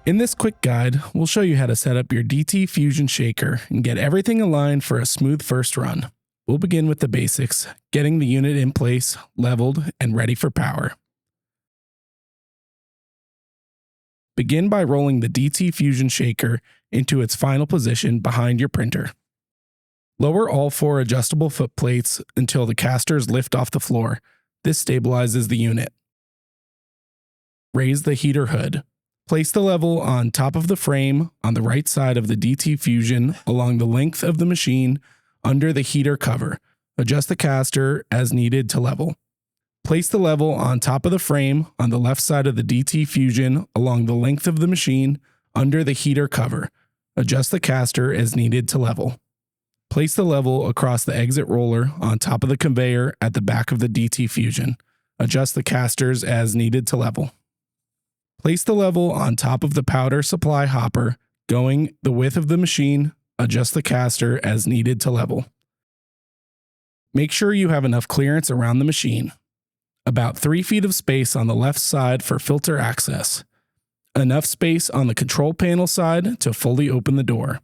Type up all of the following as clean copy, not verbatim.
In this quick guide, we'll show you how to set up your DTFuzion Shaker and get everything aligned for a smooth first run. We'll begin with the basics, getting the unit in place, leveled, and ready for power. Begin by rolling the DTFuzion Shaker into its final position behind your printer. Lower all 4 adjustable foot plates until the casters lift off the floor. This stabilizes the unit. Raise the heater hood. Place the level on top of the frame on the right side of the DTFuzion along the length of the machine under the heater cover. Adjust the caster as needed to level. Place the level on top of the frame on the left side of the DTFuzion along the length of the machine under the heater cover. Adjust the caster as needed to level. Place the level across the exit roller on top of the conveyor at the back of the DTFuzion. Adjust the casters as needed to level. Place the level on top of the powder supply hopper, going the width of the machine. Adjust the caster as needed to level. Make sure you have enough clearance around the machine. About 3 feet of space on the left side for filter access. Enough space on the control panel side to fully open the door.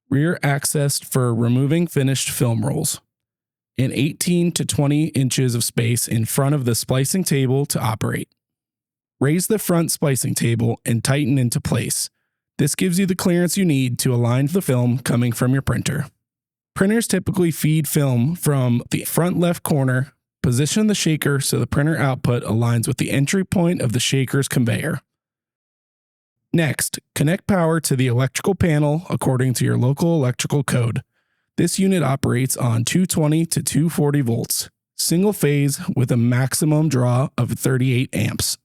Rear access for removing finished film rolls. And 18 to 20 inches of space in front of the splicing table to operate. Raise the front splicing table and tighten into place. This gives you the clearance you need to align the film coming from your printer. Printers typically feed film from the front left corner. Position the shaker so the printer output aligns with the entry point of the shaker's conveyor. Next, connect power to the electrical panel according to your local electrical code. This unit operates on 220 to 240 volts, single phase with a maximum draw of 38 amps.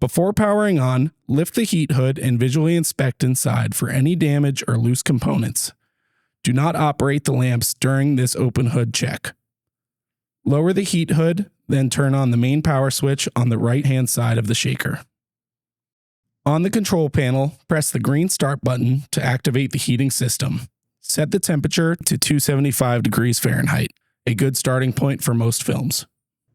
Before powering on, lift the heat hood and visually inspect inside for any damage or loose components. Do not operate the lamps during this open hood check. Lower the heat hood, then turn on the main power switch on the right-hand side of the shaker. On the control panel, press the green start button to activate the heating system. Set the temperature to 275 degrees Fahrenheit, a good starting point for most films.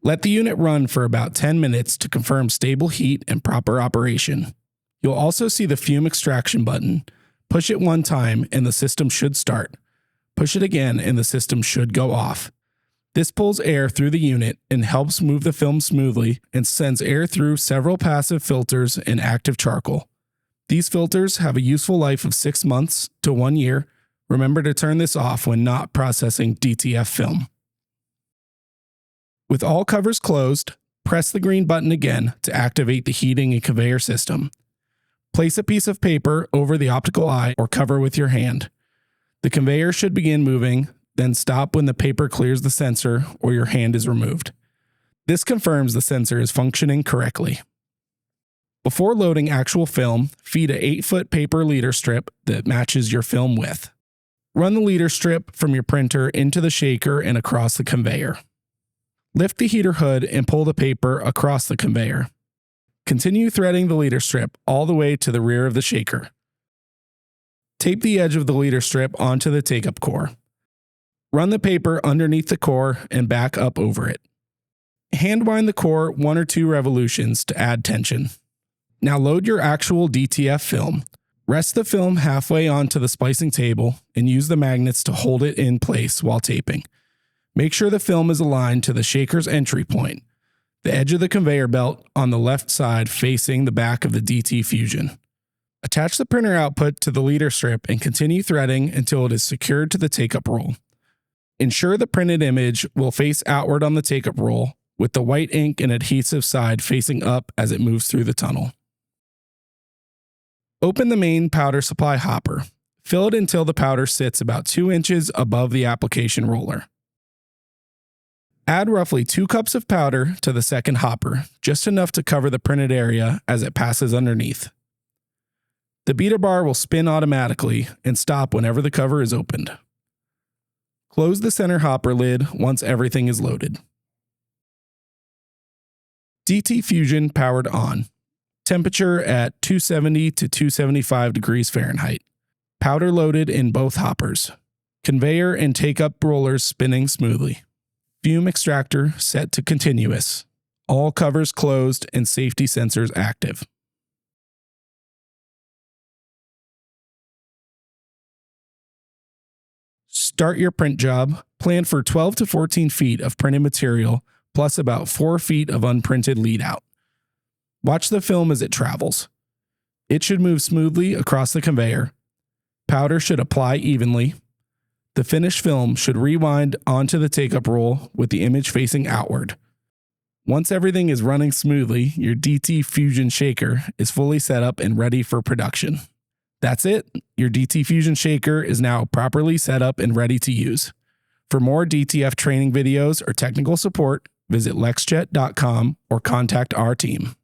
Let the unit run for about 10 minutes to confirm stable heat and proper operation. You'll also see the fume extraction button. Push it one time and the system should start. Push it again and the system should go off. This pulls air through the unit and helps move the film smoothly and sends air through several passive filters and active charcoal. These filters have a useful life of 6 months to 1 year. Remember to turn this off when not processing DTF film. With all covers closed, press the green button again to activate the heating and conveyor system. Place a piece of paper over the optical eye or cover with your hand. The conveyor should begin moving, then stop when the paper clears the sensor or your hand is removed. This confirms the sensor is functioning correctly. Before loading actual film, feed a 8-foot paper leader strip that matches your film width. Run the leader strip from your printer into the shaker and across the conveyor. Lift the heater hood and pull the paper across the conveyor. Continue threading the leader strip all the way to the rear of the shaker. Tape the edge of the leader strip onto the take-up core. Run the paper underneath the core and back up over it. Hand wind the core 1 or 2 revolutions to add tension. Now load your actual DTF film. Rest the film halfway onto the splicing table and use the magnets to hold it in place while taping. Make sure the film is aligned to the shaker's entry point, the edge of the conveyor belt on the left side facing the back of the DTFuzion. Attach the printer output to the leader strip and continue threading until it is secured to the take-up roll. Ensure the printed image will face outward on the take-up roll, with the white ink and adhesive side facing up as it moves through the tunnel. Open the main powder supply hopper. Fill it until the powder sits about 2 inches above the application roller. Add roughly 2 cups of powder to the second hopper, just enough to cover the printed area as it passes underneath. The beater bar will spin automatically and stop whenever the cover is opened. Close the center hopper lid once everything is loaded. DTFuzion powered on. Temperature at 270 to 275 degrees Fahrenheit. Powder loaded in both hoppers. Conveyor and take-up rollers spinning smoothly. Fume extractor set to continuous. All covers closed and safety sensors active. start your print job, plan for 12 to 14 feet of printed material, plus about 4 feet of unprinted lead out. Watch the film as it travels. It should move smoothly across the conveyor. Powder should apply evenly. The finished film should rewind onto the take-up roll with the image facing outward. Once everything is running smoothly, your DTFuzion Shaker is fully set up and ready for production. That's it. Your DTFuzion Shaker is now properly set up and ready to use. For more DTF training videos or technical support, visit LexJet.com or contact our team.